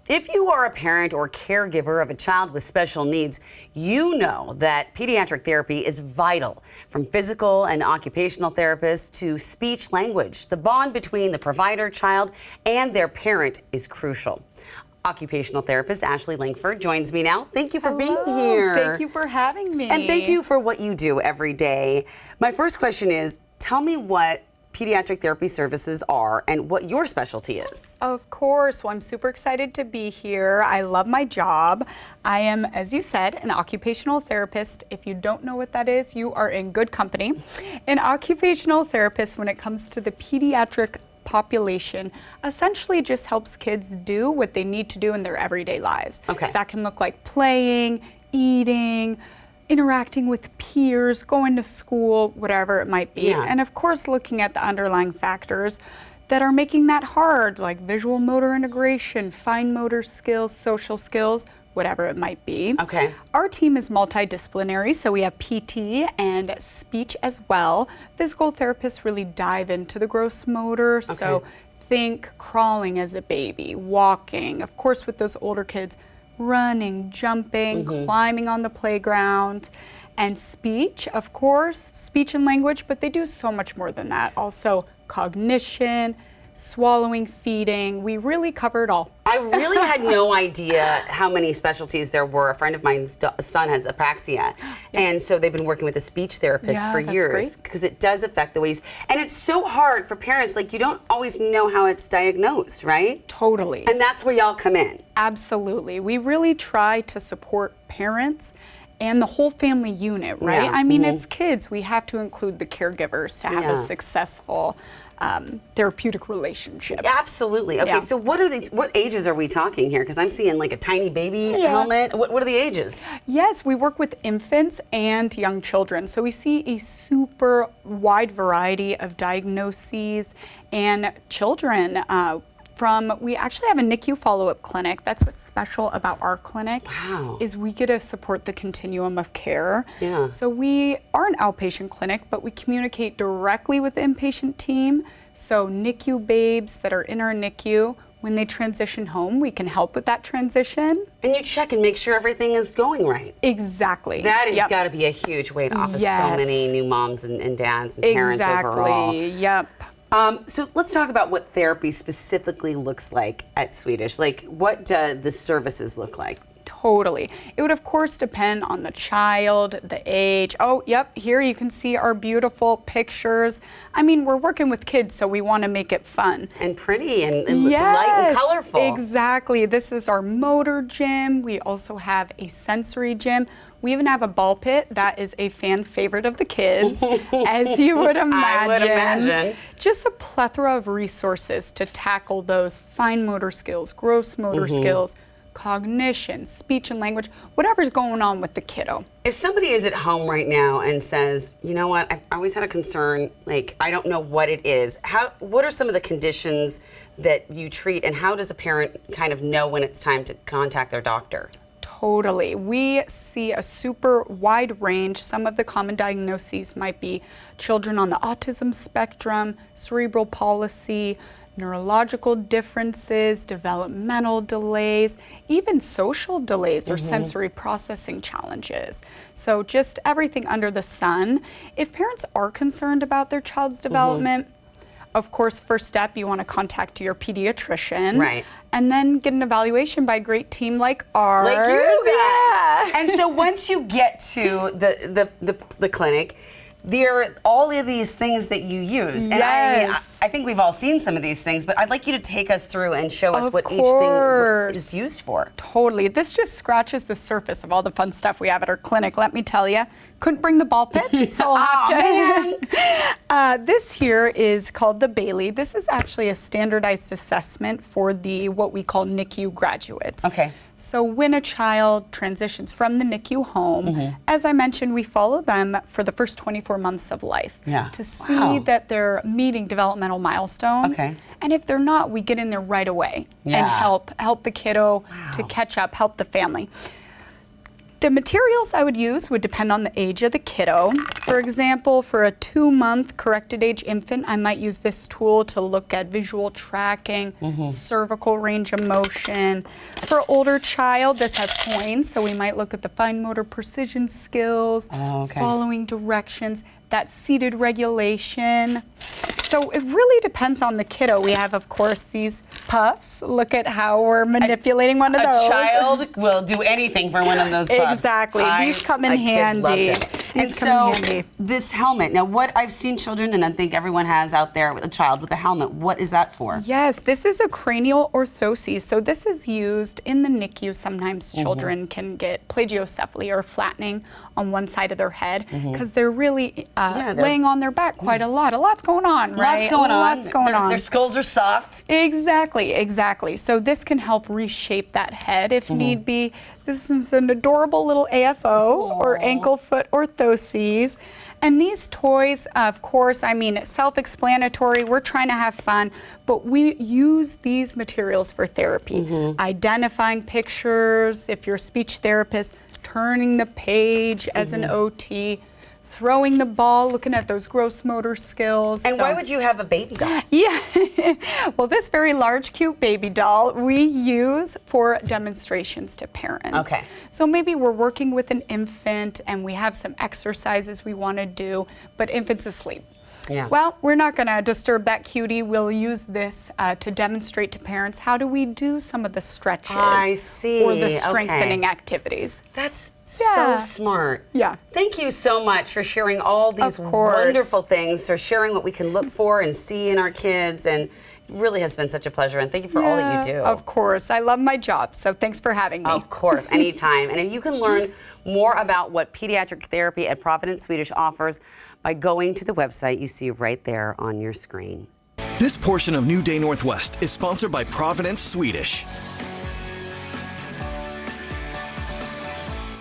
If you are a parent or caregiver of a child with special needs, you know that pediatric therapy is vital. From physical and occupational therapists to speech language, the bond between the provider, child, and their parent is crucial. Occupational therapist Ashley Lankford joins me now. Thank you for being here. Thank you for having me. And thank you for what you do every day. My first question is, tell me what pediatric therapy services are and what your specialty is. Of course. Well, I'm super excited to be here. I love my job. I am, as you said, an occupational therapist. If you don't know what that is, you are in good company. An occupational therapist, when it comes to the pediatric population, essentially just helps kids do what they need to do in their everyday lives. Okay. That can look like playing, eating, interacting with peers, going to school, whatever it might be. Yeah. And of course, looking at the underlying factors that are making that hard, like visual motor integration, fine motor skills, social skills, whatever it might be. Okay. Our team is multidisciplinary, so we have PT and speech as well. Physical therapists really dive into the gross motor, so think crawling as a baby, walking, of course with those older kids, running, jumping, climbing on the playground, and speech, of course, speech and language, but they do so much more than that. Also cognition, swallowing, feeding, we really cover it all. I really had no idea how many specialties there were. A friend of mine's son has apraxia, and so they've been working with a speech therapist for years because it does affect the ways, and it's so hard for parents, like you don't always know how it's diagnosed, right? Totally. And that's where y'all come in. Absolutely. We really try to support parents and the whole family unit, right? Yeah. I mean, it's kids. We have to include the caregivers to have a successful therapeutic relationship. Absolutely. Okay, so what ages are we talking here? Because I'm seeing like a tiny baby helmet. What are the ages? Yes, we work with infants and young children. So we see a super wide variety of diagnoses and children. We actually have a NICU follow-up clinic. That's what's special about our clinic. Wow. Is we get to support the continuum of care. Yeah. So we are an outpatient clinic, but we communicate directly with the inpatient team. So NICU babes that are in our NICU, when they transition home, we can help with that transition. And you check and make sure everything is going right. Exactly. That has got to be a huge weight off of so many new moms and dads and parents overall. Yep. So let's talk about what therapy specifically looks like at Swedish. Like, what do the services look like? Totally. It would, of course, depend on the child, the age. Oh, yep, here you can see our beautiful pictures. I mean, we're working with kids, so we want to make it fun. And pretty and light and colorful. Exactly. This is our motor gym. We also have a sensory gym. We even have a ball pit that is a fan favorite of the kids, as you would imagine. I would imagine. Just a plethora of resources to tackle those fine motor skills, gross motor skills, cognition, speech and language, whatever's going on with the kiddo. If somebody is at home right now and says, you know what, I always had a concern, like I don't know what it is, what are some of the conditions that you treat, and how does a parent kind of know when it's time to contact their doctor? Totally. We see a super wide range. Some of the common diagnoses might be children on the autism spectrum, cerebral palsy, neurological differences, developmental delays, even social delays or sensory processing challenges. So just everything under the sun. If parents are concerned about their child's development, of course, first step, you want to contact your pediatrician. Right. And then get an evaluation by a great team like ours. Like you guys. Yeah. And so once you get to the clinic, there are all of these things that you use. And I think we've all seen some of these things, but I'd like you to take us through and show us what each thing is used for. Totally. This just scratches the surface of all the fun stuff we have at our clinic, let me tell you. Couldn't bring the ball pit, so I'll have to. This here is called the Bailey. This is actually a standardized assessment for what we call NICU graduates. Okay. So when a child transitions from the NICU home, as I mentioned, we follow them for the first 24 months of life to see that they're meeting developmental milestones. Okay. And if they're not, we get in there right away and help the kiddo to catch up, help the family. The materials I would use would depend on the age of the kiddo. For example, for a 2-month corrected age infant, I might use this tool to look at visual tracking, cervical range of motion. For an older child, this has points, so we might look at the fine motor precision skills, following directions, that seated regulation. So it really depends on the kiddo. We have, of course, these puffs. Look at how we're manipulating one of those. A child will do anything for one of those puffs. Exactly. These come in handy. These come in handy. This helmet. Now, what I've seen children, and I think everyone has out there with a child with a helmet. What is that for? Yes, this is a cranial orthosis. So this is used in the NICU. Sometimes children can get plagiocephaly or flattening on one side of their head because they're really laying on their back quite a lot. A lot's going on, right? Lots going on. Their skulls are soft. Exactly. So this can help reshape that head if need be. This is an adorable little AFO or ankle foot orthoses. And these toys, of course, I mean, self-explanatory. We're trying to have fun, but we use these materials for therapy. Identifying pictures, if you're a speech therapist, turning the page as an OT, throwing the ball, looking at those gross motor skills. And why would you have a baby doll? Yeah, well, this very large, cute baby doll we use for demonstrations to parents. Okay. So maybe we're working with an infant and we have some exercises we want to do, but infant's asleep. Yeah. Well, we're not going to disturb that cutie. We'll use this to demonstrate to parents how do we do some of the stretches or the strengthening activities. That's so smart. Yeah. Thank you so much for sharing all these wonderful things, for sharing what we can look for and see in our kids. And it really has been such a pleasure. And thank you for all that you do. Of course. I love my job. So thanks for having me. Of course. Anytime. And you can learn more about what pediatric therapy at Providence Swedish offers by going to the website you see right there on your screen. This portion of New Day Northwest is sponsored by Providence Swedish.